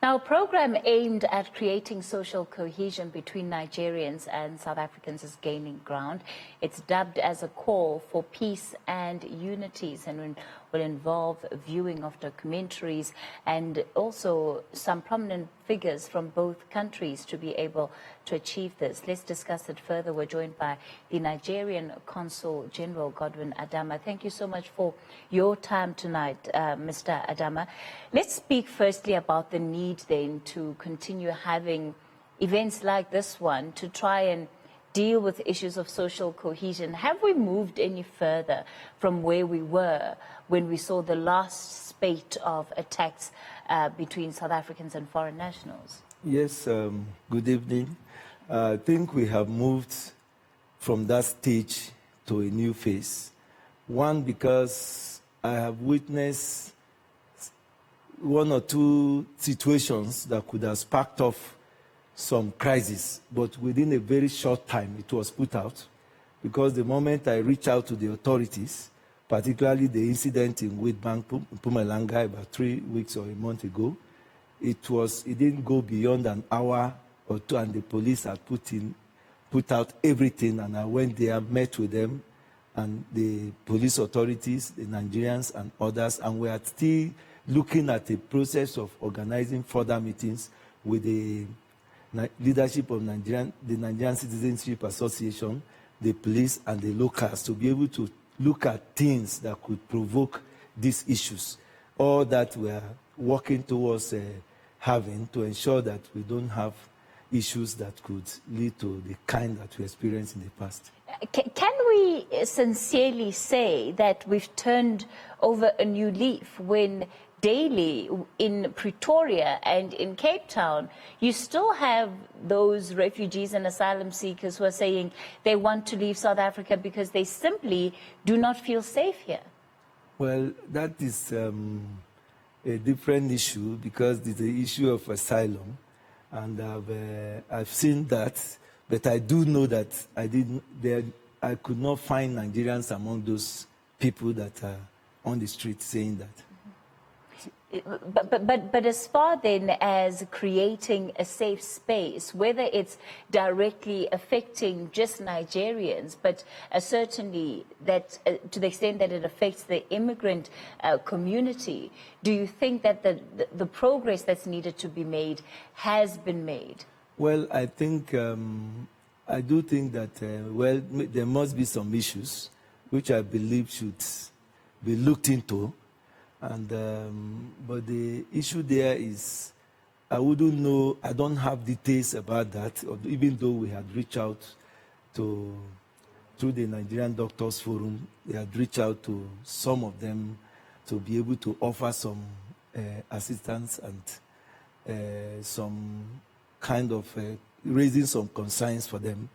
Now, a program aimed at creating social cohesion between Nigerians and South Africans is gaining ground. It's dubbed as a call for peace and unities and will involve viewing of documentaries and also some prominent figures from both countries to be able to achieve this. Let's discuss it further. We're joined by the Nigerian Consul General Godwin Adama. Thank you so much for your time tonight, Mr. Adama. Let's speak firstly about the need then to continue having events like this one to try and deal with issues of social cohesion. Have we moved any further from where we were when we saw the last spate of attacks between South Africans and foreign nationals? Yes, good evening. I think we have moved from that stage to a new phase. One, because I have witnessed one or two situations that could have sparked off some crisis, but within a very short time it was put out, because the moment I reached out to the authorities, particularly the incident in Witbank, Mpumalanga, about 3 weeks or a month ago, it didn't go beyond an hour or two, and the police had put out everything, and I went there, met with them, and the police authorities, the Nigerians and others, and we are still looking at a process of organizing further meetings with the leadership of the Nigerian Citizenship Association, the police, and the locals to be able to look at things that could provoke these issues. All that we are working towards having to ensure that we don't have issues that could lead to the kind that we experienced in the past. Can we sincerely say that we've turned over a new leaf when daily in Pretoria and in Cape Town, you still have those refugees and asylum seekers who are saying they want to leave South Africa because they simply do not feel safe here? Well, that is a different issue, because it's the issue of asylum, and I've seen that, but I do know that I could not find Nigerians among those people that are on the street saying that. But as far then as creating a safe space, whether it's directly affecting just Nigerians, but certainly that to the extent that it affects the immigrant community, do you think that the progress that's needed to be made has been made? Well, I think, I do think that, well, there must be some issues which I believe should be looked into. And but the issue there is, I wouldn't know, I don't have details about that, even though we had reached out through the Nigerian Doctors Forum, we had reached out to some of them to be able to offer some assistance and some kind of raising some concerns for them.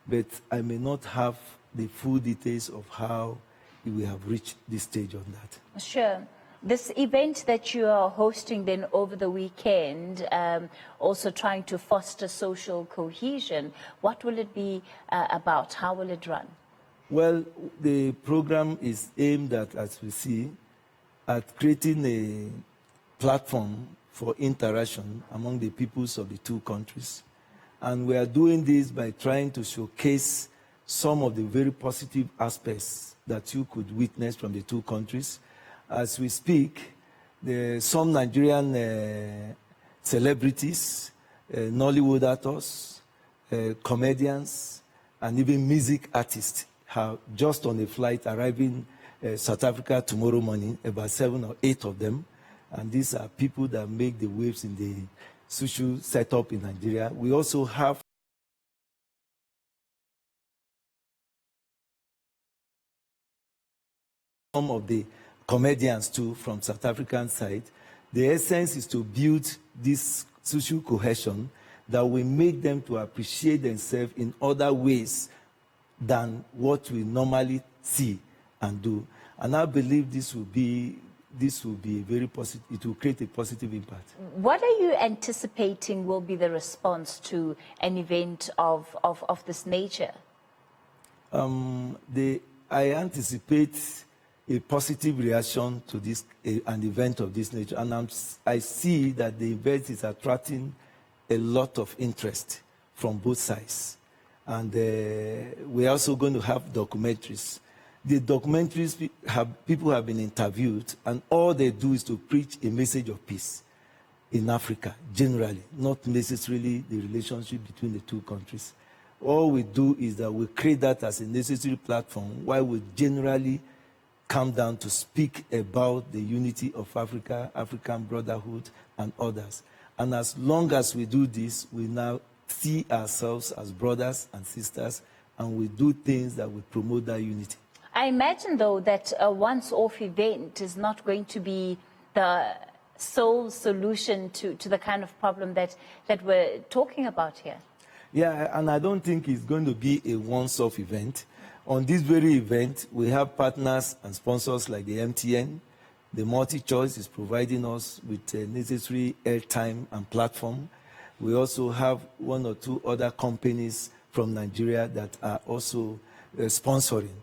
But I may not have the full details of how we have reached this stage on that. Sure. This event that you are hosting then over the weekend, also trying to foster social cohesion, what will it be about? How will it run? Well, the program is aimed at, as we see, at creating a platform for interaction among the peoples of the two countries. And we are doing this by trying to showcase some of the very positive aspects that you could witness from the two countries. As we speak, some Nigerian celebrities, Nollywood actors, comedians, and even music artists have just on a flight arriving South Africa tomorrow morning, about 7 or 8 of them. And these are people that make the waves in the social setup in Nigeria. We also have some of the comedians too from South African side. The essence is to build this social cohesion that will make them to appreciate themselves in other ways than what we normally see and do. And I believe this will be very positive. It will create a positive impact. What are you anticipating will be the response to an event of this nature? I anticipate a positive reaction to an event of this nature. And I see that the event is attracting a lot of interest from both sides. And we're also going to have documentaries. The documentaries, people have been interviewed, and all they do is to preach a message of peace in Africa, generally, not necessarily the relationship between the two countries. All we do is that we create that as a necessary platform while we generally come down to speak about the unity of Africa, African brotherhood, and others. And as long as we do this, we now see ourselves as brothers and sisters, and we do things that will promote that unity. I imagine, though, that a once-off event is not going to be the sole solution to the kind of problem that we're talking about here. Yeah, and I don't think it's going to be a once-off event. On this very event, we have partners and sponsors like the MTN. The MultiChoice is providing us with necessary airtime and platform. We also have one or two other companies from Nigeria that are also sponsoring.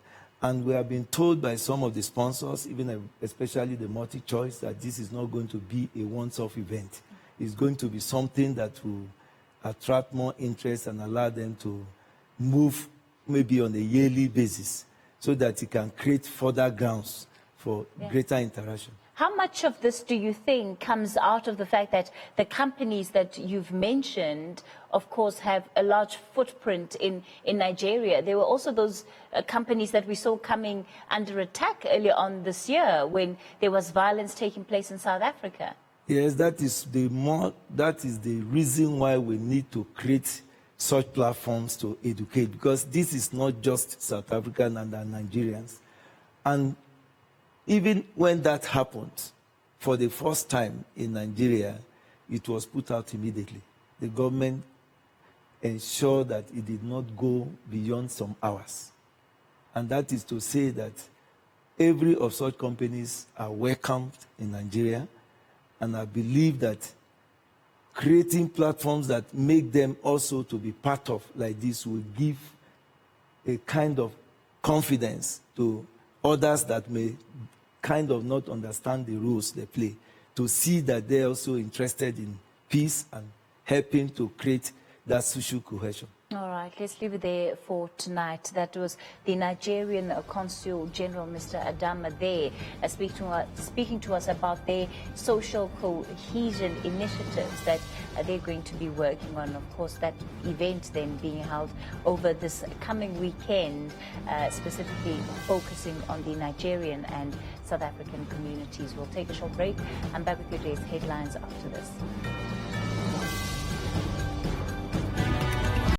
And we have been told by some of the sponsors, even especially the MultiChoice, that this is not going to be a once-off event. It's going to be something that will attract more interest and allow them to move maybe on a yearly basis so that it can create further grounds for greater interaction. How much of this do you think comes out of the fact that the companies that you've mentioned, of course, have a large footprint in Nigeria? There were also those companies that we saw coming under attack earlier on this year when there was violence taking place in South Africa. Yes, that is the reason why we need to create such platforms to educate, because this is not just South African and Nigerians. And even when that happened, for the first time in Nigeria, it was put out immediately. The government ensured that it did not go beyond some hours. And that is to say that every of such companies are welcomed in Nigeria, and I believe that creating platforms that make them also to be part of like this will give a kind of confidence to others that may kind of not understand the rules they play, to see that they're also interested in peace and helping to create that social cohesion. All right, let's leave it there for tonight. That was the Nigerian Consul General, Mr. Adama, there speaking to us about their social cohesion initiatives that they're going to be working on. Of course, that event then being held over this coming weekend, specifically focusing on the Nigerian and South African communities. We'll take a short break. I'm back with your day's headlines after this.